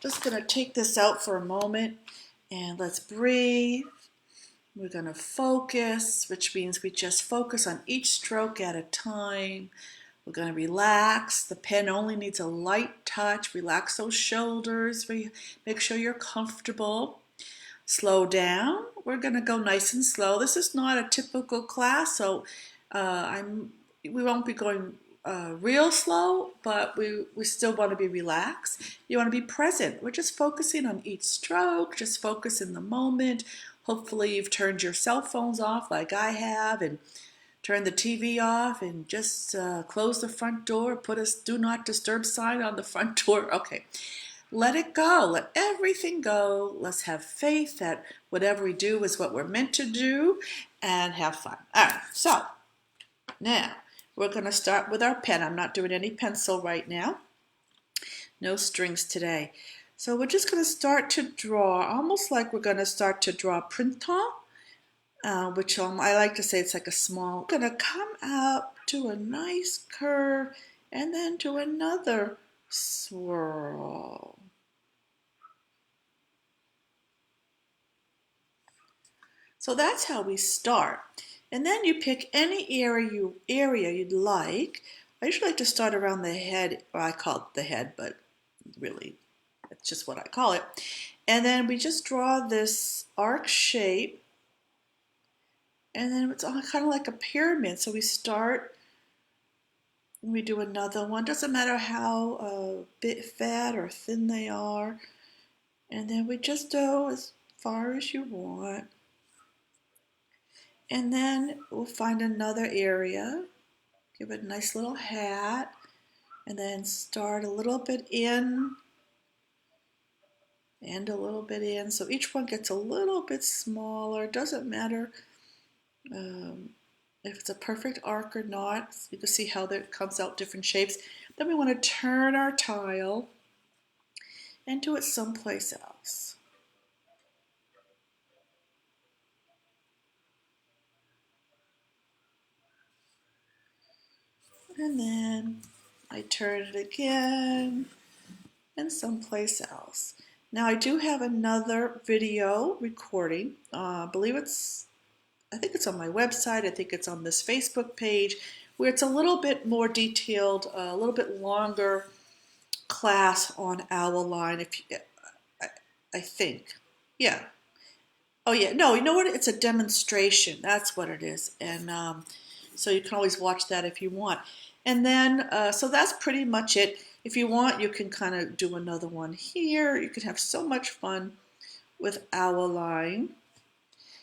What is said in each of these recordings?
just going to take this out for a moment and let's breathe. We're going to focus, which means we just focus on each stroke at a time. We're going to relax. The pen only needs a light touch. Relax those shoulders. Make sure you're comfortable. Slow down. We're going to go nice and slow. This is not a typical class, so we won't be going real slow, but we still want to be relaxed. You want to be present. We're just focusing on each stroke, just focus in the moment. Hopefully you've turned your cell phones off like I have, and turn the TV off, and just close the front door. Put a do not disturb sign on the front door. Okay. Let it go. Let everything go. Let's have faith that whatever we do is what we're meant to do, and have fun. All right, so now we're going to start with our pen. I'm not doing any pencil right now. No strings today. So we're just going to start to draw, almost like we're going to start to draw printemps, which I like to say it's like a small. We're going to come out to a nice curve and then to another swirl. So that's how we start. And then you pick any area you'd like. I usually like to start around the head, or I call it the head, but really it's just what I call it. And then we just draw this arc shape, and then it's all kind of like a pyramid. So we start and we do another one. Doesn't matter how bit fat or thin they are. And then we just go as far as you want. And then we'll find another area, give it a nice little hat, and then start a little bit in and a little bit in. So each one gets a little bit smaller. It doesn't matter if it's a perfect arc or not. You can see how that comes out different shapes. Then we want to turn our tile and do it someplace else. And then I turn it again and someplace else. Now I do have another video recording. I think it's on my website. I think it's on this Facebook page, where it's a little bit more detailed, a little bit longer class on Owline. I think, yeah. Oh yeah, no, you know what? It's a demonstration. That's what it is, and so you can always watch that if you want. And then, so that's pretty much it. If you want, you can kind of do another one here. You can have so much fun with Owline.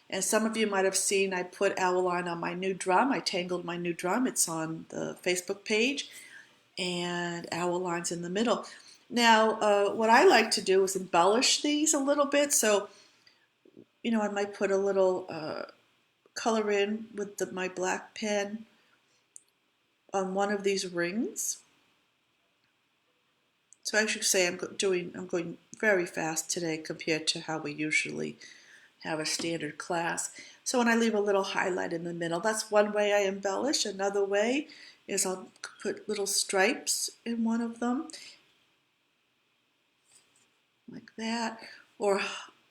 And some of you might have seen I put Owline on my new drum. I tangled my new drum. It's on the Facebook page, and Owline's in the middle. Now, what I like to do is embellish these a little bit. So, you know, I might put a little color in with my black pen on one of these rings. So I should say I'm going very fast today compared to how we usually have a standard class. So when I leave a little highlight in the middle, that's one way I embellish. Another way is I'll put little stripes in one of them, like that, or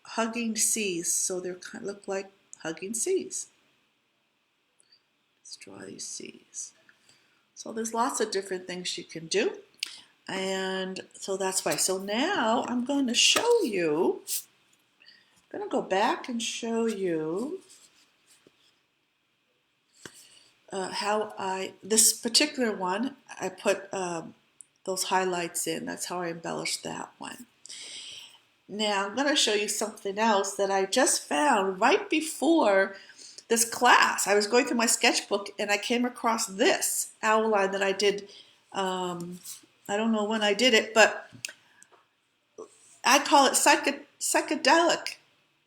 hugging C's, so they kind of look like hugging C's. Let's draw these C's. So there's lots of different things you can do, and so that's why. So now I'm going to show you, I'm going to go back and show you how this particular one, I put those highlights in. That's how I embellished that one. Now I'm going to show you something else that I just found right before this class. I was going through my sketchbook and I came across this Owline that I did. I don't know when I did it, but I call it psychedelic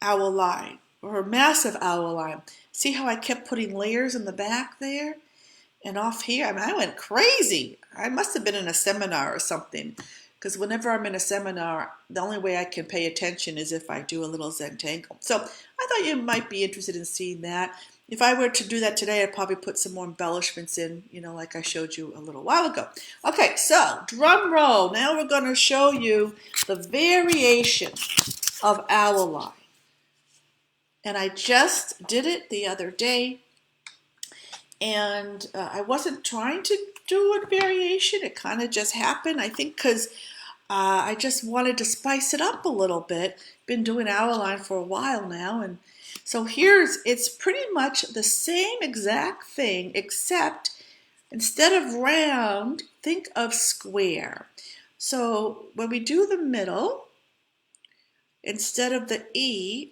Owline, or massive Owline. See how I kept putting layers in the back there and off here? I mean, I went crazy. I must have been in a seminar or something, because whenever I'm in a seminar, the only way I can pay attention is if I do a little Zentangle. So I thought you might be interested in seeing that. If I were to do that today, I'd probably put some more embellishments in, you know, like I showed you a little while ago. Okay, so drum roll. Now we're going to show you the variation of Owline. And I just did it the other day, and I wasn't trying to do a variation. It kind of just happened, I think, because I just wanted to spice it up a little bit. Been doing Owline for a while now, and so it's pretty much the same exact thing, except instead of round, think of square. So when we do the middle, instead of the E,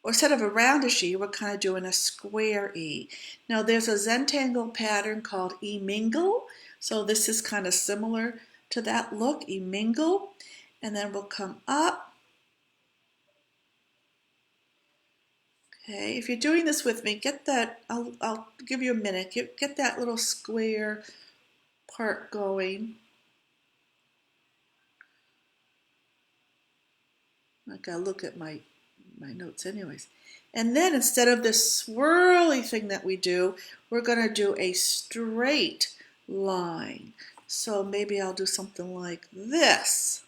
or instead of a roundish E, we're kind of doing a square E. Now there's a Zentangle pattern called E mingle, so this is kind of similar to that look, E mingle, and then we'll come up. Okay, if you're doing this with me, get that, I'll give you a minute, get that little square part going. I gotta look at my notes anyways. And then instead of this swirly thing that we do, we're gonna do a straight line. So maybe I'll do something like this.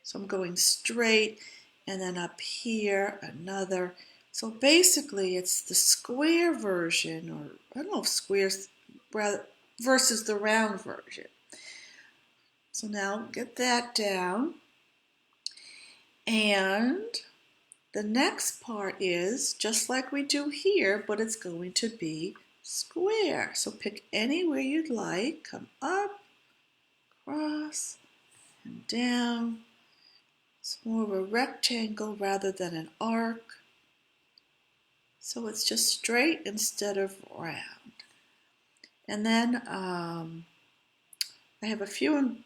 So I'm going straight, and then up here, another. So basically it's the square version, or I don't know if squares rather versus the round version. So now get that down. And the next part is just like we do here, but it's going to be square. So pick anywhere you'd like, come up, across, and down. It's more of a rectangle rather than an arc. So it's just straight instead of round. And then I have a few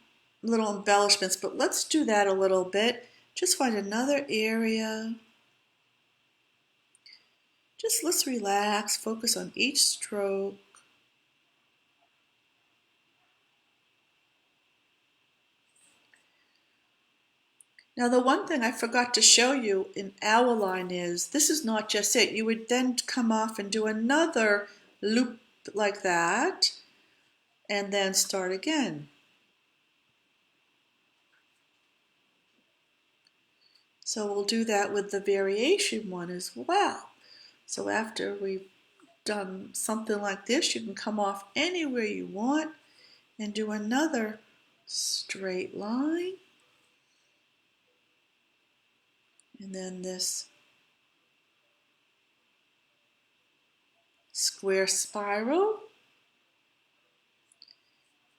little embellishments, but let's do that a little bit. Just find another area. Just let's relax, focus on each stroke. Now the one thing I forgot to show you in Owline is, this is not just it. You would then come off and do another loop like that, and then start again. So we'll do that with the variation one as well. So after we've done something like this, you can come off anywhere you want and do another straight line. And then this square spiral.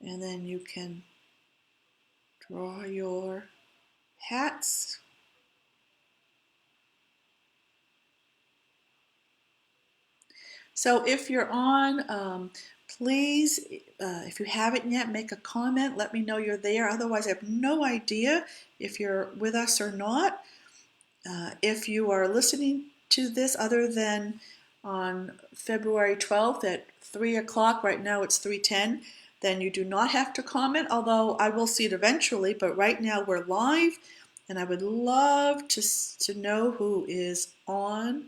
And then you can draw your hats. So if you're on, please, if you haven't yet, make a comment. Let me know you're there. Otherwise, I have no idea if you're with us or not. If you are listening to this other than on February 12th at 3 o'clock, right now it's 3:10, then you do not have to comment, although I will see it eventually, but right now we're live, and I would love to know who is on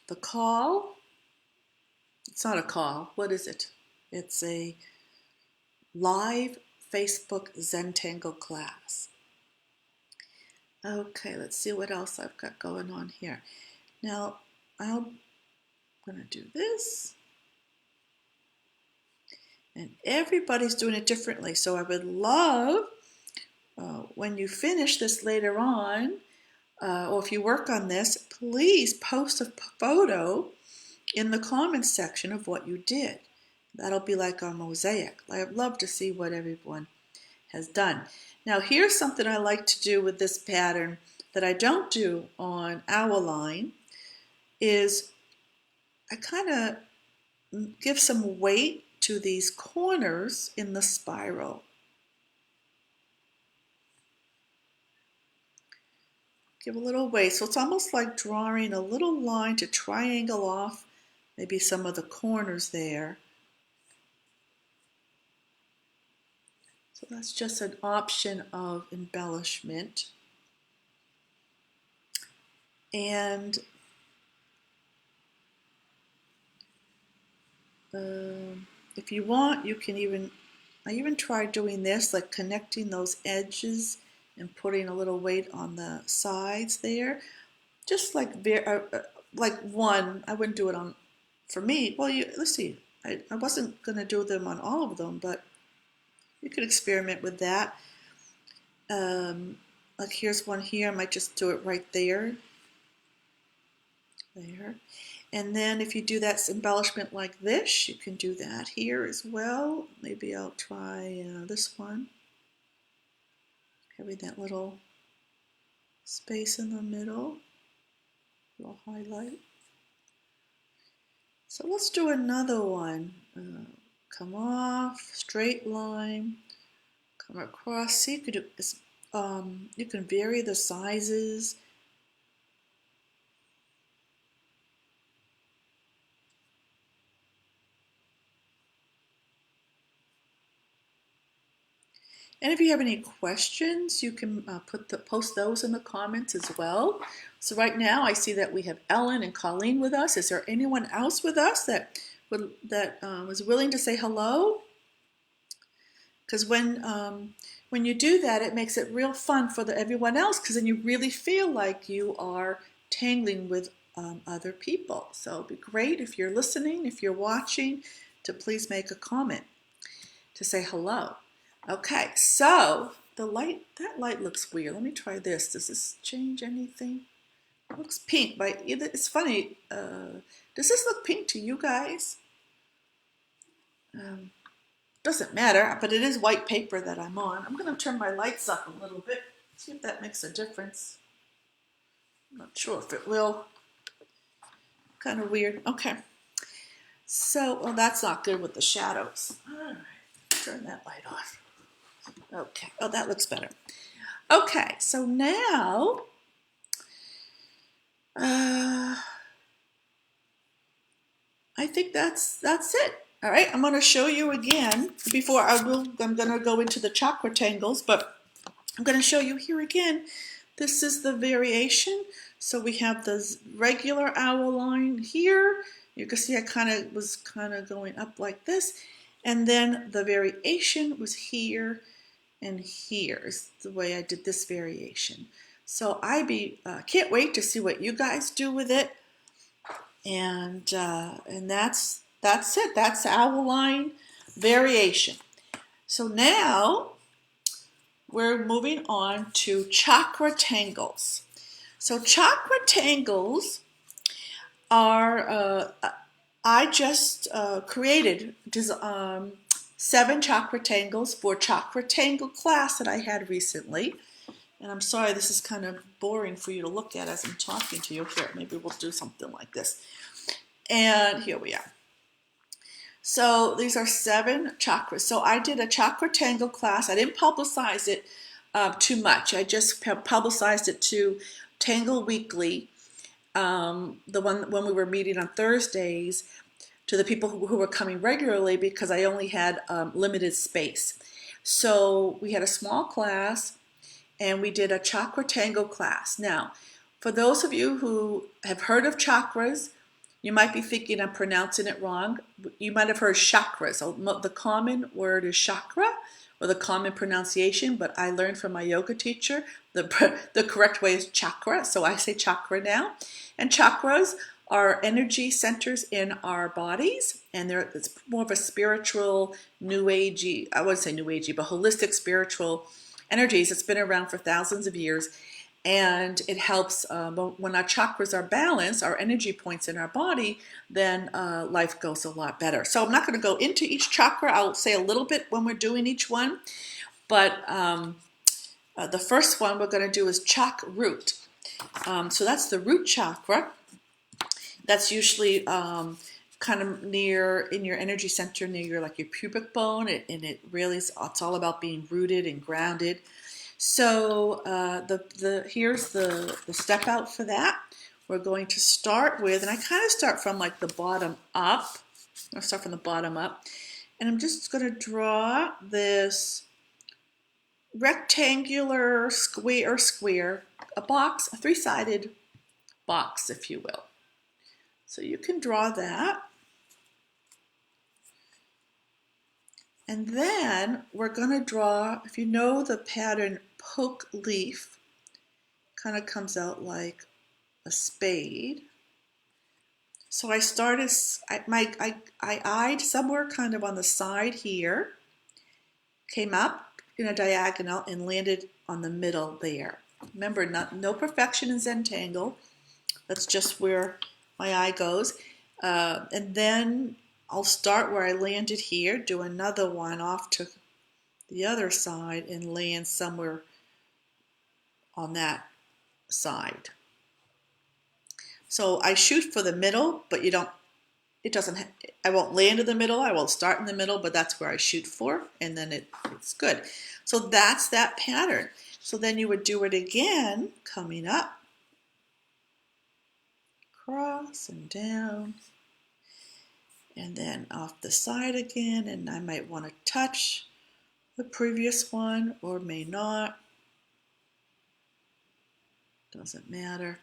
the call. It's not a call. What is it? It's a live Facebook Zentangle class. Okay, let's see what else I've got going on here. Now, I'm going to do this. And everybody's doing it differently. So I would love, when you finish this later on, or if you work on this, please post a photo in the comments section of what you did. That'll be like our mosaic. I'd love to see what everyone has done. Now here's something I like to do with this pattern that I don't do on Owline, is I kind of give some weight to these corners in the spiral. Give a little weight. So it's almost like drawing a little line to triangle off maybe some of the corners there. So that's just an option of embellishment. And if you want, you can I even tried doing this, like connecting those edges and putting a little weight on the sides there. Just like one, I wouldn't do it on, for me, well, let's see, I wasn't going to do them on all of them, but you could experiment with that. Like here's one here, I might just do it right there. There. And then if you do that embellishment like this, you can do that here as well. Maybe I'll try this one. Having that little space in the middle. Little highlight. So let's do another one. Come off, straight line, come across. See, you could do this. You can vary the sizes. And if you have any questions, you can post those in the comments as well. So right now I see that we have Ellen and Colleen with us. Is there anyone else with us that was willing to say hello? Because when you do that, it makes it real fun for everyone else, because then you really feel like you are tangling with other people. So it'd be great if you're listening, if you're watching, to please make a comment to say hello. Okay, so that light looks weird. Let me try this. Does this change anything? It looks pink, but it's funny. Does this look pink to you guys? Doesn't matter, but it is white paper that I'm on. I'm going to turn my lights up a little bit, see if that makes a difference. I'm not sure if it will. Kind of weird. Okay. So, well, that's not good with the shadows. All right, turn that light off. Okay, oh, that looks better. Okay, so now, I think that's it. All right, I'm going to show you again before I'm going to go into the chakra tangles, but I'm going to show you here again. This is the variation. So we have the regular Owline here. You can see I was going up like this, and then the variation was here. And here's the way I did this variation. So I can't wait to see what you guys do with it. And that's it. That's the Owline variation. So now we're moving on to chakra tangles. So chakra tangles are I just created 7 chakra tangles for chakra tangle class that I had recently. And I'm sorry, this is kind of boring for you to look at as I'm talking to you. Here, maybe we'll do something like this. And here we are. So these are 7 chakras. So I did a chakra tangle class. I didn't publicize it too much. I just publicized it to Tangle Weekly, the one when we were meeting on Thursdays, to the people who were coming regularly, because I only had limited space. So we had a small class and we did a chakra tango class. Now, for those of you who have heard of chakras, you might be thinking I'm pronouncing it wrong. You might have heard chakras. The common word is chakra, or the common pronunciation, but I learned from my yoga teacher the correct way is chakra, so I say chakra now. And chakras are energy centers in our bodies, and it's more of a spiritual, new agey, I wouldn't say new agey, but holistic spiritual energies. It's been around for thousands of years, and it helps when our chakras are balanced, our energy points in our body, then life goes a lot better. So I'm not going to go into each chakra. I'll say a little bit when we're doing each one, but the first one we're going to do is chak root. So that's the root chakra. That's usually kind of near in your energy center, near your pubic bone, and it really it's all about being rooted and grounded. So here's the step out for that. We're going to start with, and I kind of start from like the bottom up. I'll start from the bottom up, and I'm just going to draw this rectangular square, a box, a 3-sided box, if you will. So you can draw that. And then we're going to draw, if you know the pattern poke leaf, kind of comes out like a spade. So I started, I eyed somewhere kind of on the side here, came up in a diagonal and landed on the middle there. Remember, no perfection in Zentangle. That's just where my eye goes. And then I'll start where I landed here, do another one off to the other side and land somewhere on that side. So I shoot for the middle, but I won't land in the middle, I won't start in the middle, but that's where I shoot for, and then it's good. So that's that pattern. So then you would do it again, coming up, across and down, and then off the side again, and I might want to touch the previous one or may not. Doesn't matter.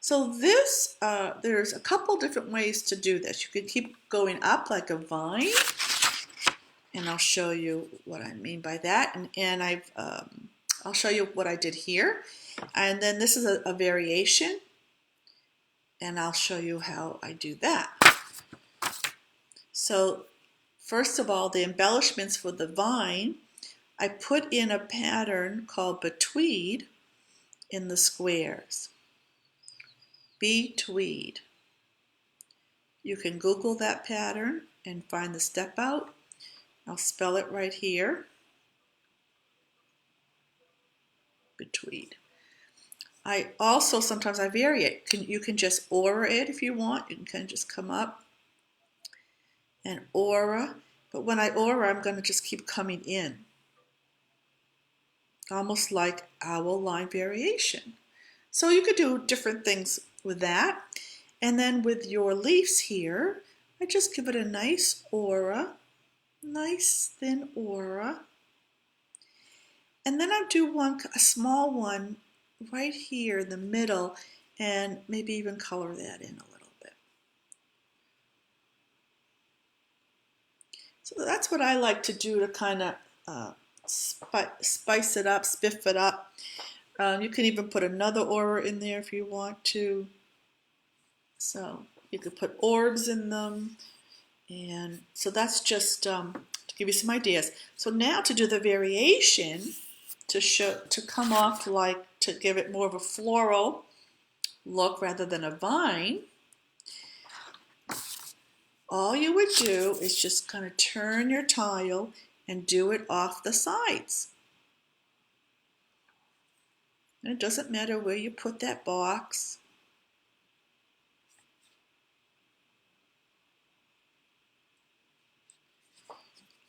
So this, there's a couple different ways to do this. You could keep going up like a vine, and I'll show you what I mean by that. And I'll show you what I did here. And then this is a variation, and I'll show you how I do that. So first of all, the embellishments for the vine, I put in a pattern called betweed in the squares. Betweed. You can Google that pattern and find the step out. I'll spell it right here. Betweed. I also sometimes I vary it. You can just aura it if you want. You can just come up and aura. But when I aura, I'm going to just keep coming in. Almost like Owline variation. So you could do different things with that. And then with your leaves here, I just give it a nice aura, nice thin aura. And then I do a small one right here in the middle, and maybe even color that in a little bit. So that's what I like to do to kind of spice it up, spiff it up. You can even put another aura in there if you want to. So you could put orbs in them. And so that's just to give you some ideas. So now to do the variation, to come off to give it more of a floral look rather than a vine, all you would do is just kind of turn your tile and do it off the sides. And it doesn't matter where you put that box.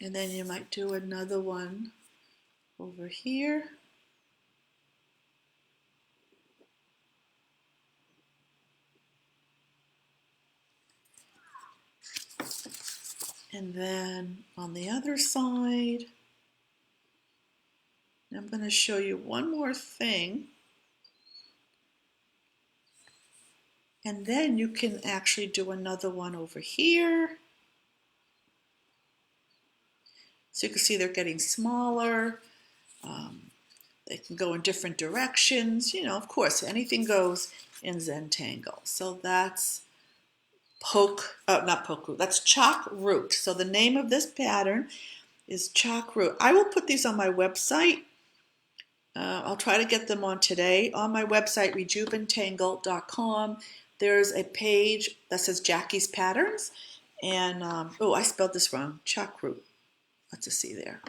And then you might do another one over here. And then on the other side, I'm going to show you one more thing. And then you can actually do another one over here. So you can see they're getting smaller. They can go in different directions. You know, of course, anything goes in Zentangle. So that's not poke root, that's chalk root. So the name of this pattern is chalk root. I will put these on my website. I'll try to get them on today. On my website, rejuventangle.com, there's a page that says Jacki's Patterns. And, oh, I spelled this wrong, chalk root. Let's see there,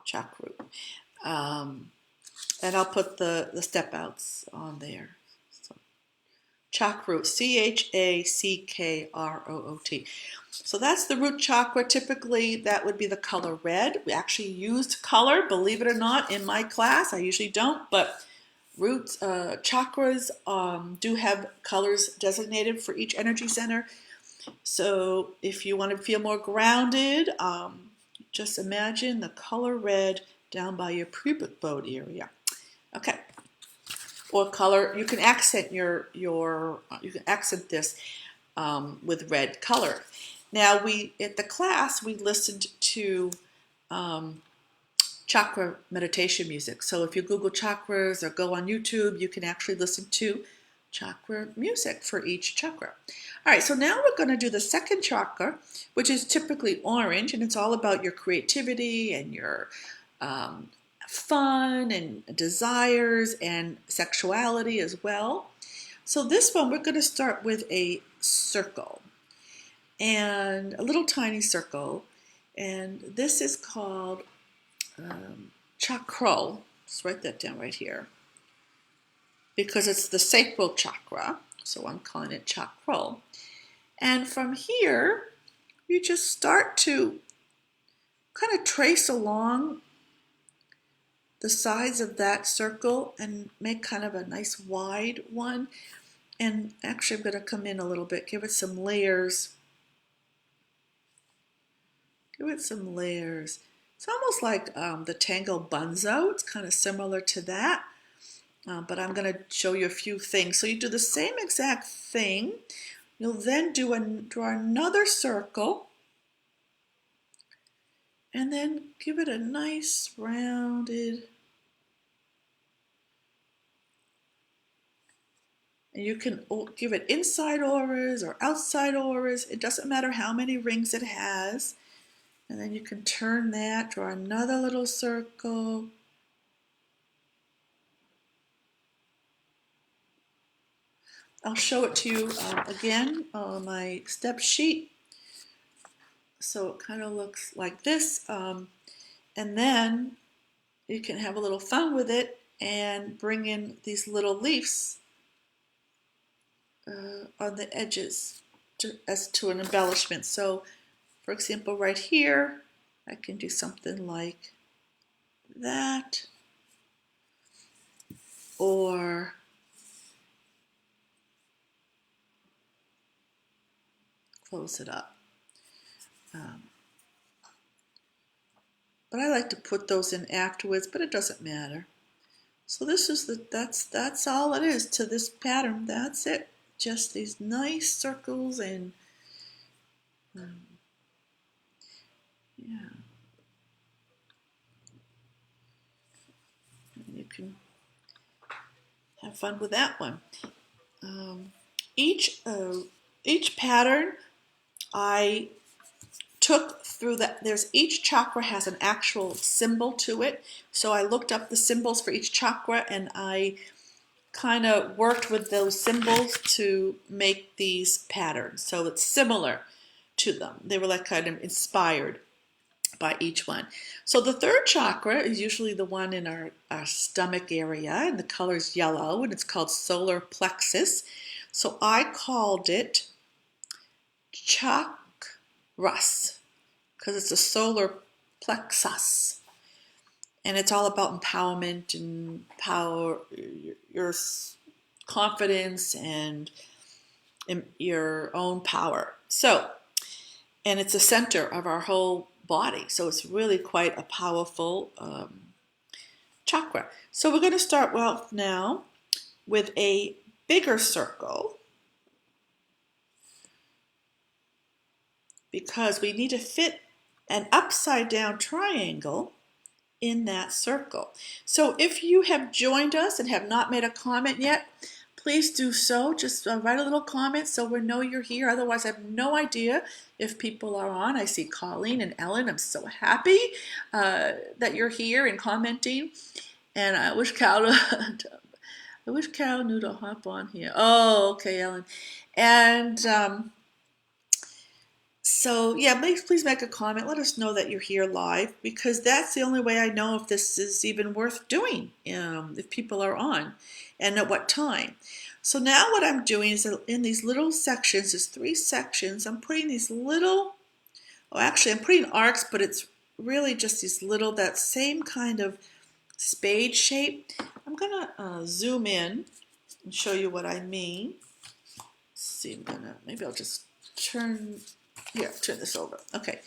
chalk root. And I'll put the step outs on there. So, chakra, C-H-A-C-K-R-O-O-T. So that's the root chakra. Typically, that would be the color red. We actually used color, believe it or not, in my class. I usually don't, but roots, chakras do have colors designated for each energy center. So if you want to feel more grounded, just imagine the color red down by your pubic bone area. Okay. Or color, you can accent you can accent this with red color. Now at the class, we listened to chakra meditation music. So if you Google chakras or go on YouTube, you can actually listen to chakra music for each chakra. All right, so now we're going to do the second chakra, which is typically orange, and it's all about your creativity and your fun and desires and sexuality as well. So this one, we're going to start with a circle, and a little tiny circle, and this is called Chakra. Let's write that down right here, because it's the sacral chakra, so I'm calling it Chakra. And from here, you just start to kind of trace along the sides of that circle and make kind of a nice wide one. And actually, I'm going to come in a little bit, give it some layers. Give it some layers. It's almost like the Tangle Bunzo. It's kind of similar to that. But I'm going to show you a few things. So you do the same exact thing. You'll then draw another circle. And then give it a nice rounded. And you can give it inside auras or outside auras. It doesn't matter how many rings it has. And then you can turn that, draw another little circle. I'll show it to you again on my step sheet. So it kind of looks like this. And then you can have a little fun with it and bring in these little leaves on the edges as to an embellishment. So, for example, right here, I can do something like that, or close it up. But I like to put those in afterwards, but it doesn't matter. So this is that's all it is to this pattern. That's it. Just these nice circles and yeah. And you can have fun with that one. Each pattern I took through that. Each chakra has an actual symbol to it. So I looked up the symbols for each chakra and I kind of worked with those symbols to make these patterns. So it's similar to them. They were like kind of inspired by each one. So the third chakra is usually the one in our stomach area, and the color is yellow, and it's called solar plexus. So I called it Chakras, because it's a solar plexus. And it's all about empowerment and power, your confidence and your own power. So, and it's the center of our whole body. So it's really quite a powerful chakra. So we're going to start now with a bigger circle, because we need to fit an upside down triangle in that circle. So if you have joined us and have not made a comment yet, please do so. Just write a little comment so we know you're here. Otherwise, I have no idea if people are on. I see Colleen and Ellen. I'm so happy that you're here and commenting. And I wish Carol knew to hop on here. Oh, okay, Ellen. And so, yeah, please make a comment. Let us know that you're here live, because that's the only way I know if this is even worth doing, if people are on, and at what time. So now what I'm doing is in these little sections, there's 3 sections, I'm putting these little, I'm putting arcs, but it's really just these little, that same kind of spade shape. I'm going to zoom in and show you what I mean. Let's see, maybe I'll just turn this over. Okay,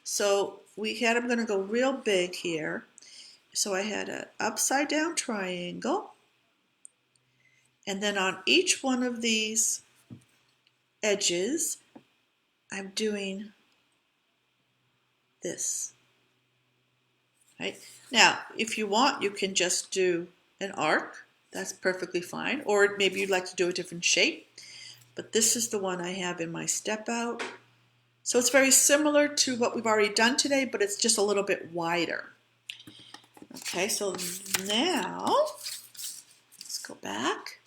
so I'm going to go real big here. So I had an upside down triangle, and then on each one of these edges, I'm doing this. Right? Now, if you want, you can just do an arc. That's perfectly fine. Or maybe you'd like to do a different shape. But this is the one I have in my step out. So it's very similar to what we've already done today, but it's just a little bit wider. Okay, so now, let's go back.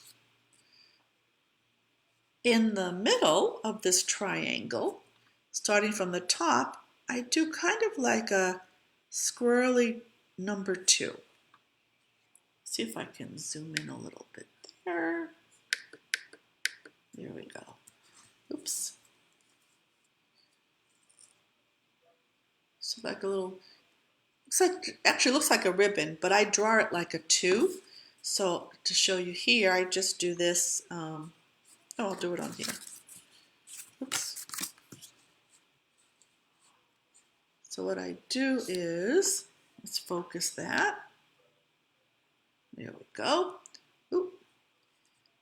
In the middle of this triangle, starting from the top, I do kind of like a squirrely number 2. See if I can zoom in a little bit there. There we go. Oops. So like a little, actually looks like a ribbon, but I draw it like a 2. So to show you here, I just do this. I'll do it on here. Oops. So what I do is, let's focus that. There we go. Oop.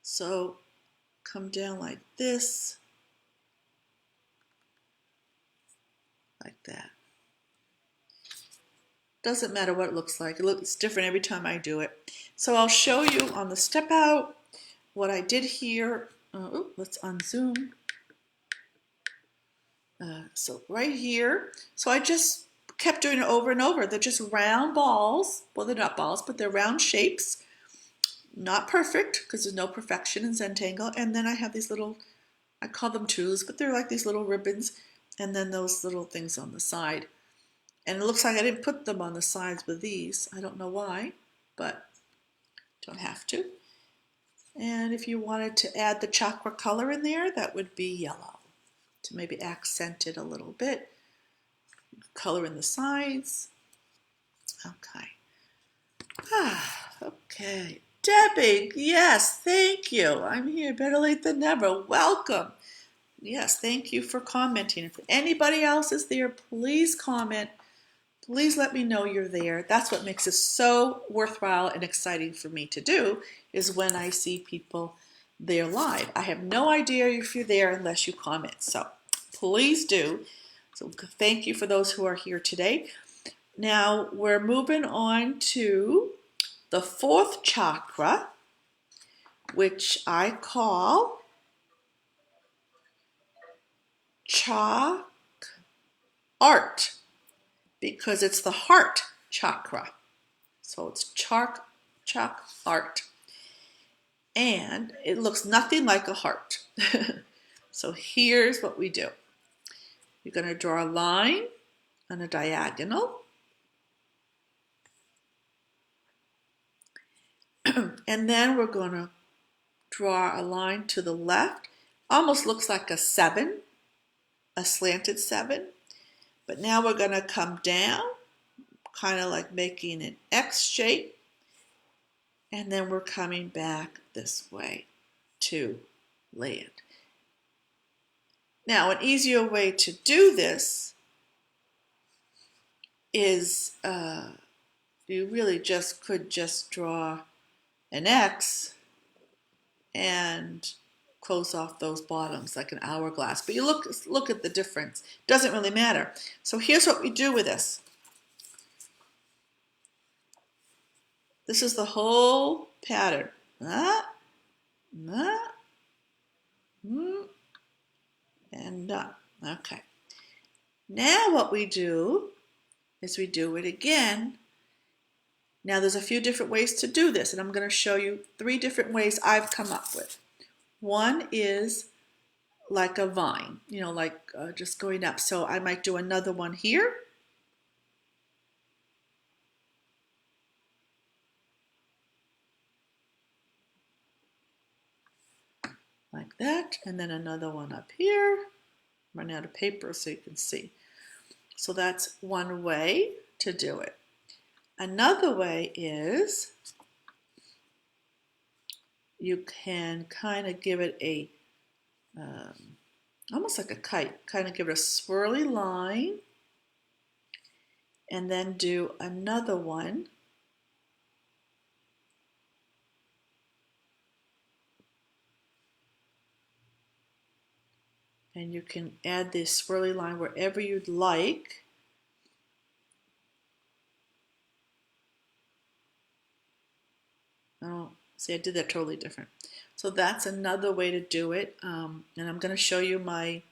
So come down like this, like that. Doesn't matter what it looks like. It's different every time I do it. So I'll show you on the step out what I did here. Let's unzoom. So right here, so I just kept doing it over and over. They're just round balls. Well, they're not balls, but they're round shapes. Not perfect, because there's no perfection in Zentangle. And then I have these little, I call them twos, but they're like these little ribbons. And then those little things on the side. And it looks like I didn't put them on the sides with these. I don't know why, but don't have to. And if you wanted to add the chakra color in there, that would be yellow to maybe accent it a little bit. Color in the sides. Okay. Okay. Debbie, yes, thank you. I'm here better late than never. Welcome. Yes, thank you for commenting. If anybody else is there, please comment. Please let me know you're there. That's what makes it so worthwhile and exciting for me to do, is when I see people there live. I have no idea if you're there unless you comment. So please do. So thank you for those who are here today. Now we're moving on to the 4th chakra, which I call Chak Art, because it's the heart chakra. So it's Chak Art. And it looks nothing like a heart. So here's what we do. You're going to draw a line on a diagonal. And then we're going to draw a line to the left. Almost looks like a 7, a slanted 7. But now we're going to come down, kind of like making an X shape. And then we're coming back this way to land. Now, an easier way to do this is you really could just draw an X and close off those bottoms like an hourglass. But you look at the difference. Doesn't really matter. So here's what we do with this. This is the whole pattern. And done. Okay. Now what we do is we do it again. Now there's a few different ways to do this, and I'm going to show you 3 different ways I've come up with. One is like a vine, like just going up. So I might do another one here. Like that, and then another one up here. I'm running out of paper so you can see. So that's one way to do it. Another way is you can kind of give it a, almost like a kite, kind of give it a swirly line, and then do another one. And you can add this swirly line wherever you'd like. See, I did that totally different. So that's another way to do it. And I'm going to show you my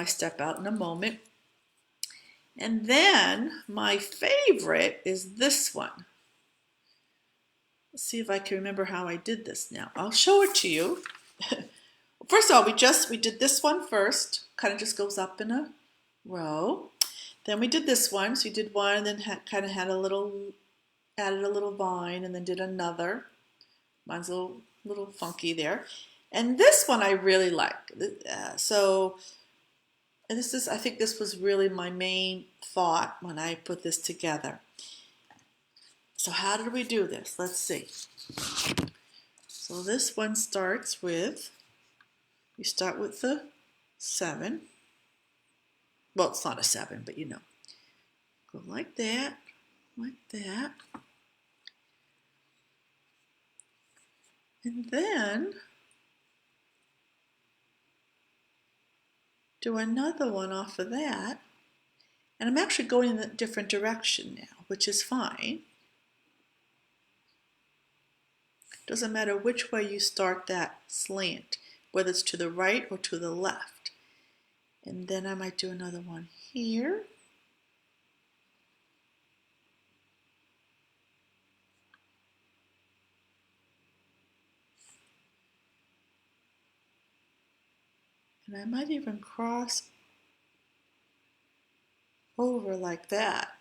step out in a moment. And then my favorite is this one. Let's see if I can remember how I did this now. I'll show it to you. First of all, we did this one first. Kind of just goes up in a row. Then we did this one. So you did one, and then kind of had added a little vine, and then did another. Mine's a little funky there. And this one I really like. And I think this was really my main thought when I put this together. So how did we do this? Let's see. So this one starts with, you start with the 7. Well, it's not a 7, but you know. Go like that, like that. And then do another one off of that. And I'm actually going in a different direction now, which is fine. Doesn't matter which way you start that slant, whether it's to the right or to the left. And then I might do another one here. And I might even cross over like that.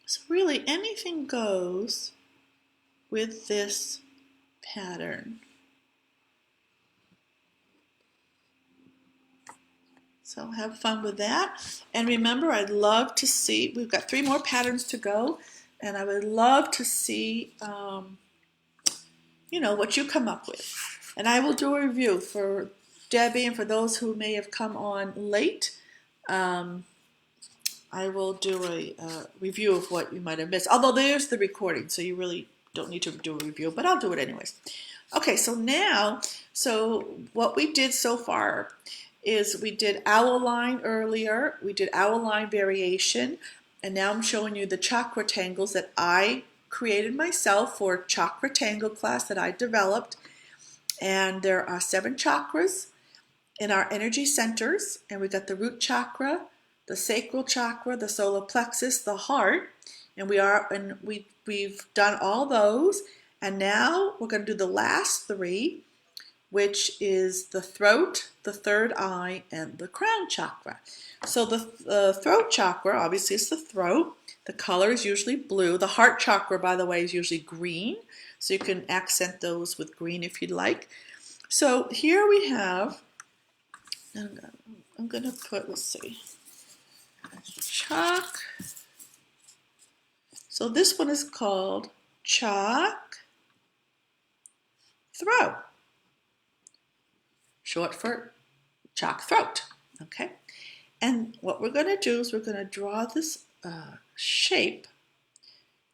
So really anything goes with this pattern. So have fun with that. And remember, I'd love to see, we've got 3 more patterns to go, and I would love to see, you know, what you come up with. And I will do a review for Debbie and for those who may have come on late. I will do a review of what you might have missed. Although there's the recording, so you really don't need to do a review, but I'll do it anyways. Okay, so now, what we did so far is we did Owline earlier, we did Owline variation, and now I'm showing you the chakra tangles that I created myself for chakra tangle class that I developed. And there are 7 chakras in our energy centers, and we got the root chakra, the sacral chakra, the solar plexus, the heart, and we've done all those. And now we're going to do the last 3, which is the throat, the third eye, and the crown chakra. So the throat chakra, obviously, is the throat. The color is usually blue. The heart chakra, by the way, is usually green. So you can accent those with green if you'd like. So here we have, I'm going to put, let's see, Chak. So this one is called Chak Throat, short for Chak Throat. Okay, and what we're going to do is we're going to draw this shape,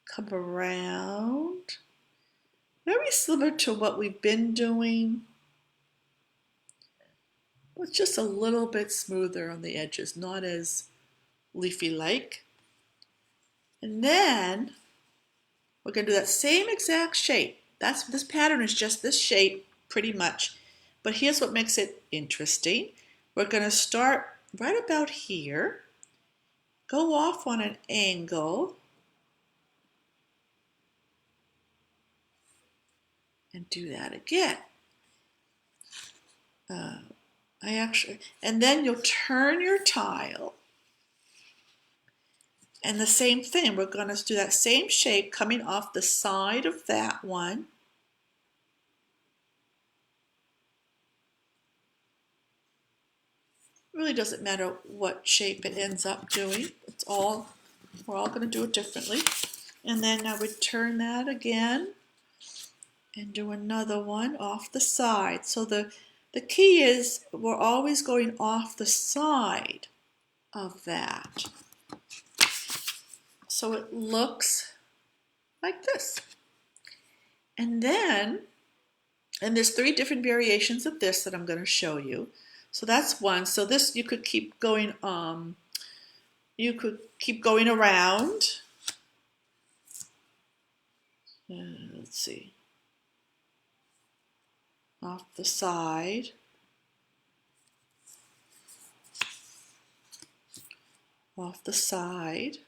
come around, very similar to what we've been doing. It's just a little bit smoother on the edges, not as leafy-like. And then we're going to do that same exact shape. This pattern is just this shape, pretty much. But here's what makes it interesting. We're going to start right about here, go off on an angle, and do that again. And then you'll turn your tile, and the same thing, we're going to do that same shape coming off the side of that one. It really doesn't matter what shape it ends up doing. We're all going to do it differently. And then I would turn that again and do another one off the side. So the key is we're always going off the side of that. So it looks like this. And there's 3 different variations of this that I'm going to show you. So that's one. So this you could keep going around. Let's see. Off the side. Off the side.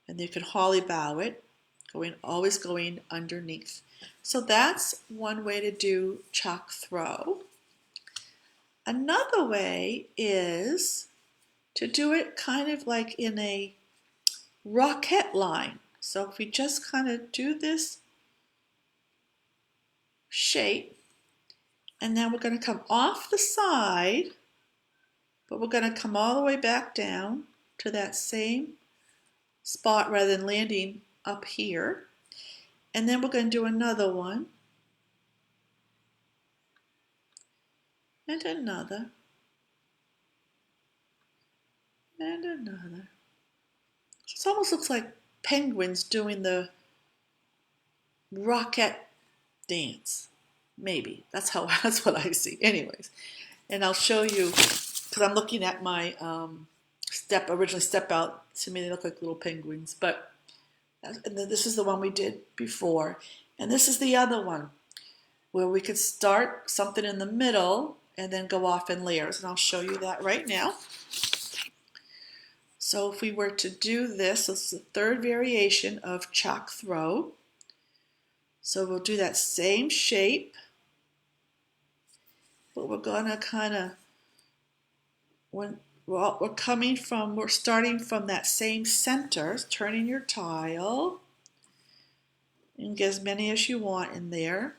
And you can holly bow it, always going underneath. So that's one way to do chalk throw. Another way is to do it kind of like in a rocket line. So if we just kind of do this shape, and then we're going to come off the side, but we're going to come all the way back down to that same spot rather than landing up here. And then we're going to do another one, and another, and another. It almost looks like penguins doing the rocket dance. Maybe. That's what I see. Anyways, and I'll show you, because I'm looking at my originally step out. To me, they look like little penguins, but and then this is the one we did before, and this is the other one where we could start something in the middle and then go off in layers, and I'll show you that right now. So if we were to do this is the third variation of chalk throw. So we'll do that same shape, but we're gonna kind of, we're starting from that same center, turning your tile, and get as many as you want in there.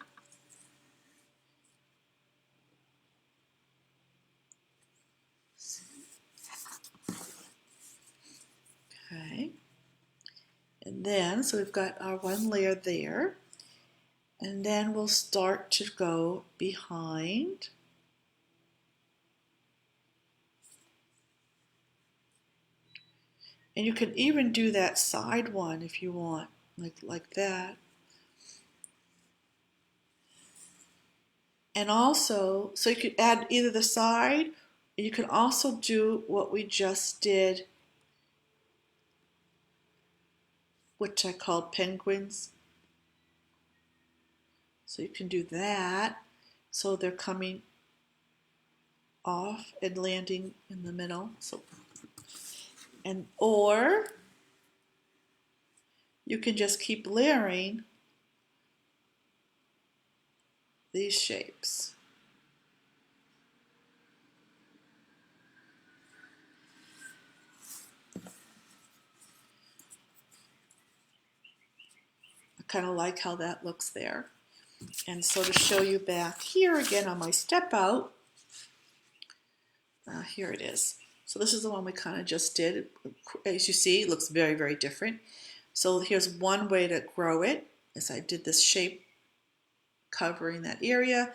Okay, and then, so we've got our one layer there, and then we'll start to go behind. And you can even do that side one if you want, like that. And also, so you could add either the side, or you can also do what we just did, which I called penguins. So you can do that. So they're coming off and landing in the middle. So, or you can just keep layering these shapes. I kind of like how that looks there. And so to show you back here again on my step out, here it is. So this is the one we kind of just did. As you see, it looks very, very different. So here's one way to grow it, is I did this shape covering that area.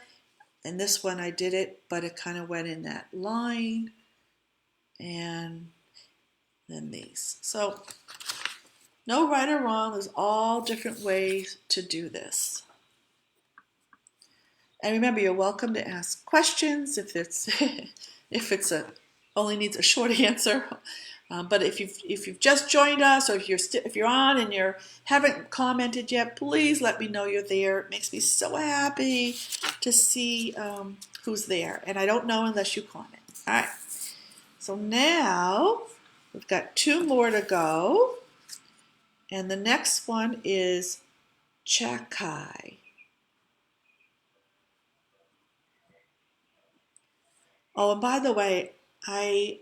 And this one I did it, but it kind of went in that line. And then these. So no right or wrong, there's all different ways to do this. And remember, you're welcome to ask questions if it's only needs a short answer. But if you've just joined us, or if you're on and you haven't commented yet, please let me know you're there. It makes me so happy to see who's there. And I don't know unless you comment. All right. So now we've got 2 more to go, and the next one is Jacki. Oh, and by the way, I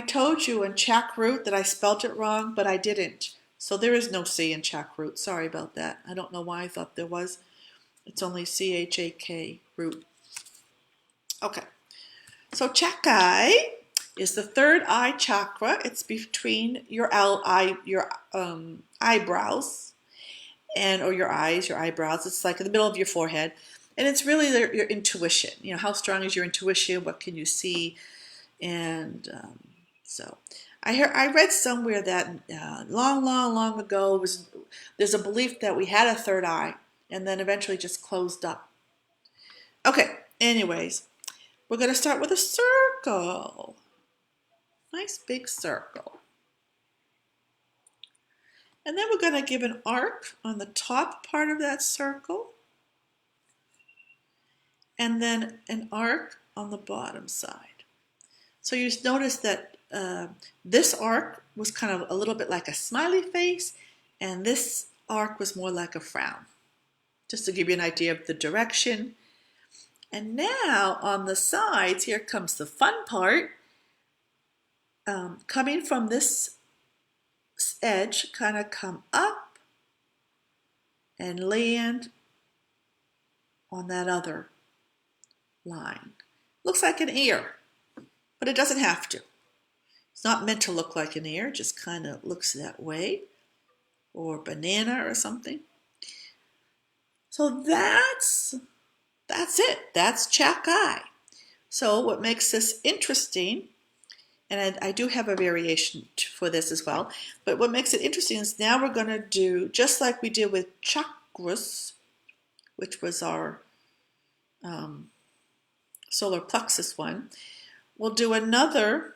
told you in Chakra that I spelt it wrong, but I didn't. So there is no C in Chakra. Sorry about that. I don't know why I thought there was. It's only C-H-A-K root. Okay. So Jacki is the third eye chakra. It's between your eyebrows, or your eyes, your eyebrows. It's like in the middle of your forehead. And it's really your intuition. You know, how strong is your intuition? What can you see? And so I read somewhere that long ago there's a belief that we had a third eye and then eventually just closed up. Okay, anyways, we're going to start with a circle. Nice big circle. And then we're going to give an arc on the top part of that circle, and then an arc on the bottom side. So you notice that this arc was kind of a little bit like a smiley face, and this arc was more like a frown, just to give you an idea of the direction. And now on the sides, here comes the fun part. Coming from this edge, kind of come up and land on that other line. Looks like an ear, but it doesn't have to. It's not meant to look like an ear, just kind of looks that way, or banana or something. So that's it. That's Jacki. So what makes this interesting, and I do have a variation for this as well, but what makes it interesting is now we're going to do, just like we did with Chakras, which was our solar plexus one, we'll do another,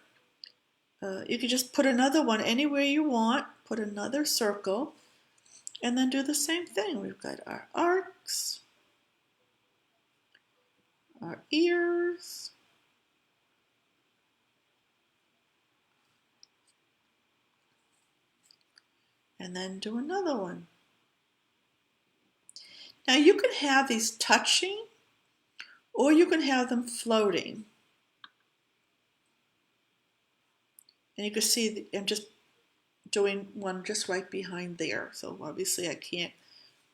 you can just put another one anywhere you want, put another circle, and then do the same thing. We've got our arcs, our ears, and then do another one. Now you can have these touching, or you can have them floating. And you can see I'm just doing one just right behind there. So obviously I can't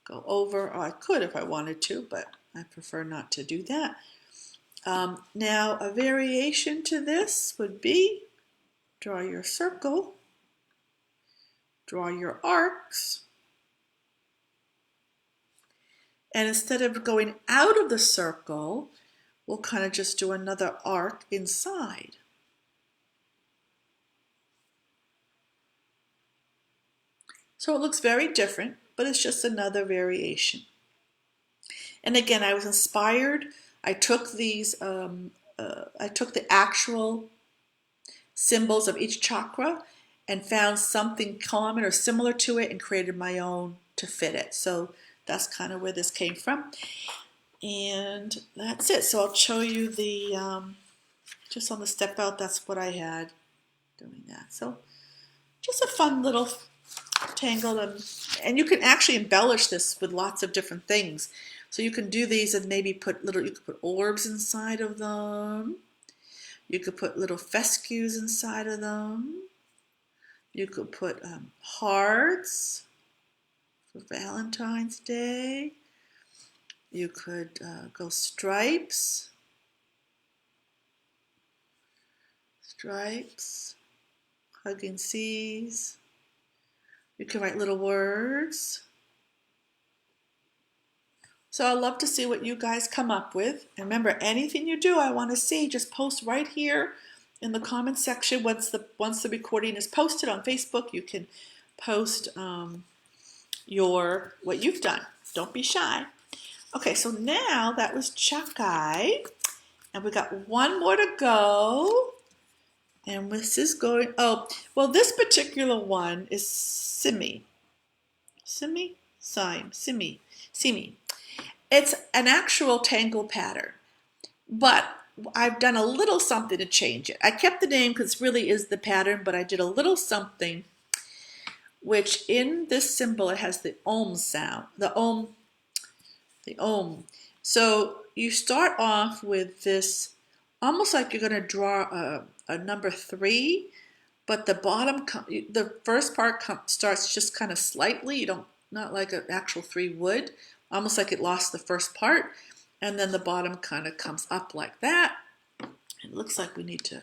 go over, or I could if I wanted to, but I prefer not to do that. Now a variation to this would be draw your circle, draw your arcs, and instead of going out of the circle, we'll kind of just do another arc inside. So it looks very different, but it's just another variation. And again, I was inspired. I took these, I took the actual symbols of each chakra and found something common or similar to it and created my own to fit it. So that's kind of where this came from. And that's it. So I'll show you the, just on the step out, that's what I had doing that. So just a fun little tangle, and you can actually embellish this with lots of different things. So you can do these and maybe put little, you could put orbs inside of them. You could put little fescues inside of them. You could put hearts for Valentine's Day. You could go stripes. Stripes. Hugging seas. You can write little words. So I'd love to see what you guys come up with. And remember, anything you do, I want to see. Just post right here in the comment section. Once the recording is posted on Facebook, you can post what you've done. Don't be shy. Okay, so now that was Jacki, and we got one more to go. And this is going, oh, well, this particular one is Simi. Simi? Simi. It's an actual tangle pattern, but I've done a little something to change it. I kept the name because it really is the pattern, but I did a little something, which in this symbol, it has the Om sound, the Om. So you start off with this, almost like you're going to draw a number 3, but the bottom, the first part starts just kind of slightly. You don't, not like an actual 3 would, almost like it lost the first part, and then the bottom kind of comes up like that. It looks like we need to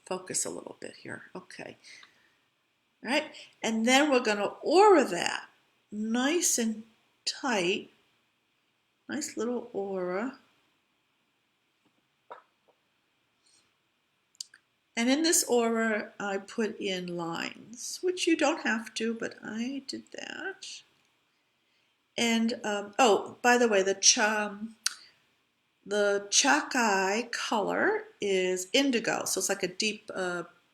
focus a little bit here. Okay, all right, and then we're going to aura that nice and tight. Nice little aura. And in this aura, I put in lines, which you don't have to, but I did that. And, oh, by the way, the Jacki color is indigo, so it's like a deep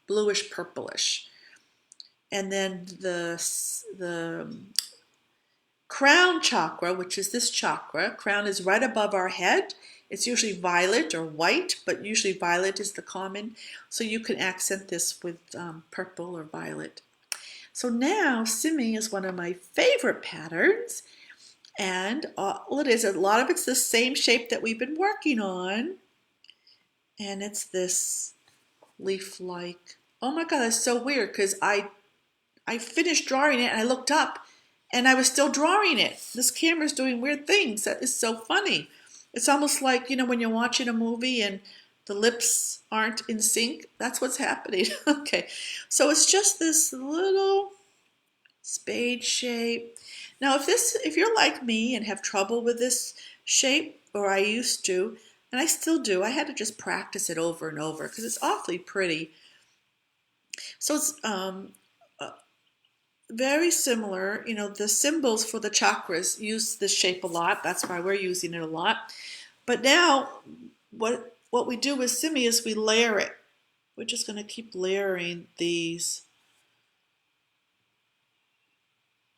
bluish purplish. And then the crown chakra, which is this chakra, crown is right above our head. It's usually violet or white, but usually violet is the common. So you can accent this with purple or violet. So now Simi is one of my favorite patterns. And all it is, a lot of it's the same shape that we've been working on. And it's this leaf-like. Oh my God, that's so weird because I finished drawing it and I looked up and I was still drawing it. This camera's doing weird things. That is so funny. It's almost like, you know, when you're watching a movie and the lips aren't in sync. That's what's happening. Okay, so it's just this little spade shape. Now, if you're like me and have trouble with this shape, or I used to, and I still do, I had to just practice it over and over because it's awfully pretty. So it's very similar. You know, the symbols for the chakras use this shape a lot. That's why we're using it a lot. But now, what we do with Simi is we layer it. We're just going to keep layering these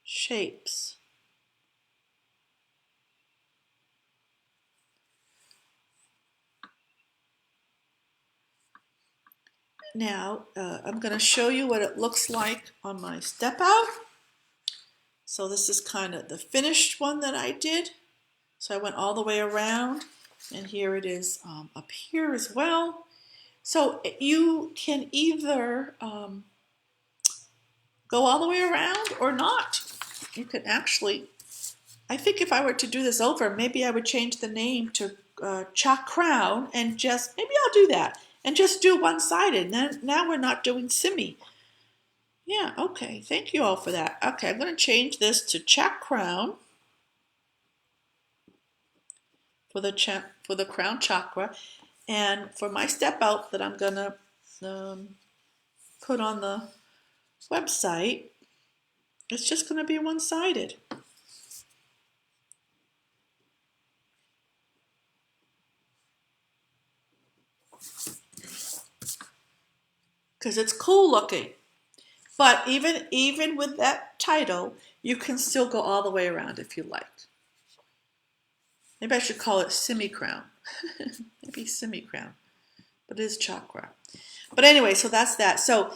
shapes. Now, I'm going to show you what it looks like on my step out. So this is kind of the finished one that I did. So I went all the way around, and here it is up here as well. So you can either go all the way around or not. You can actually, I think if I were to do this over, maybe I would change the name to Chakra and just, maybe I'll do that. And just do one-sided. Now we're not doing Simi. Yeah, okay. Thank you all for that. Okay, I'm going to change this to Chakra for the crown chakra. And for my step out that I'm going to put on the website, it's just going to be one-sided. Because it's cool looking. But even with that title, you can still go all the way around if you like. Maybe I should call it Semi-Crown. Maybe Semi-Crown. But it is Chakra. But anyway, so that's that. So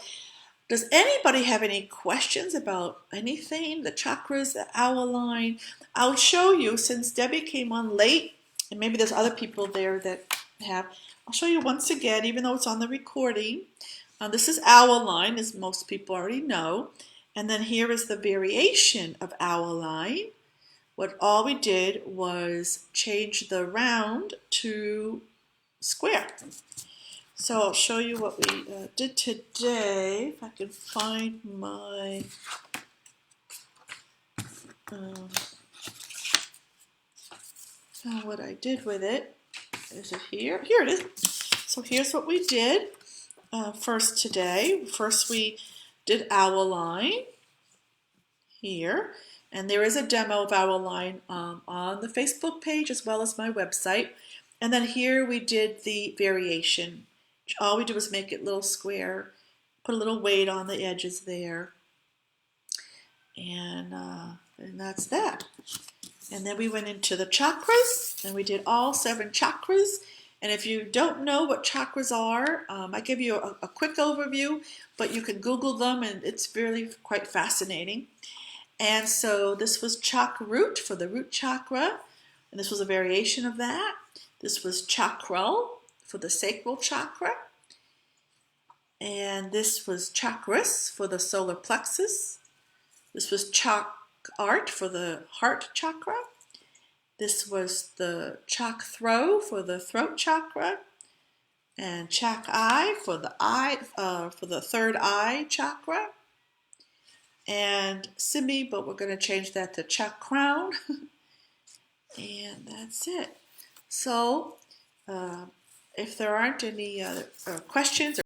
does anybody have any questions about anything? The chakras, the Owline? I'll show you, since Debbie came on late, and maybe there's other people there that have. I'll show you once again, even though it's on the recording. This is Owline, as most people already know. And then here is the variation of Owline. What all we did was change the round to square. So I'll show you what we did today. If I can find my what I did with it. Is it here? Here it is. So here's what we did first today. First we did Owline here. And there is a demo of Owline on the Facebook page as well as my website. And then here we did the variation. All we did was make it a little square, put a little weight on the edges there. And that's that. And then we went into the chakras, and we did all 7 chakras. And if you don't know what chakras are, I give you a quick overview, but you can Google them, and it's really quite fascinating. And so this was chakra root for the root chakra, and this was a variation of that. This was chakral for the sacral chakra, and this was chakras for the solar plexus. This was art for the heart chakra. This was the throw for the throat chakra, and eye for the for the third eye chakra. And Simi, but we're going to change that to Chakra. And that's it. So if there aren't any other questions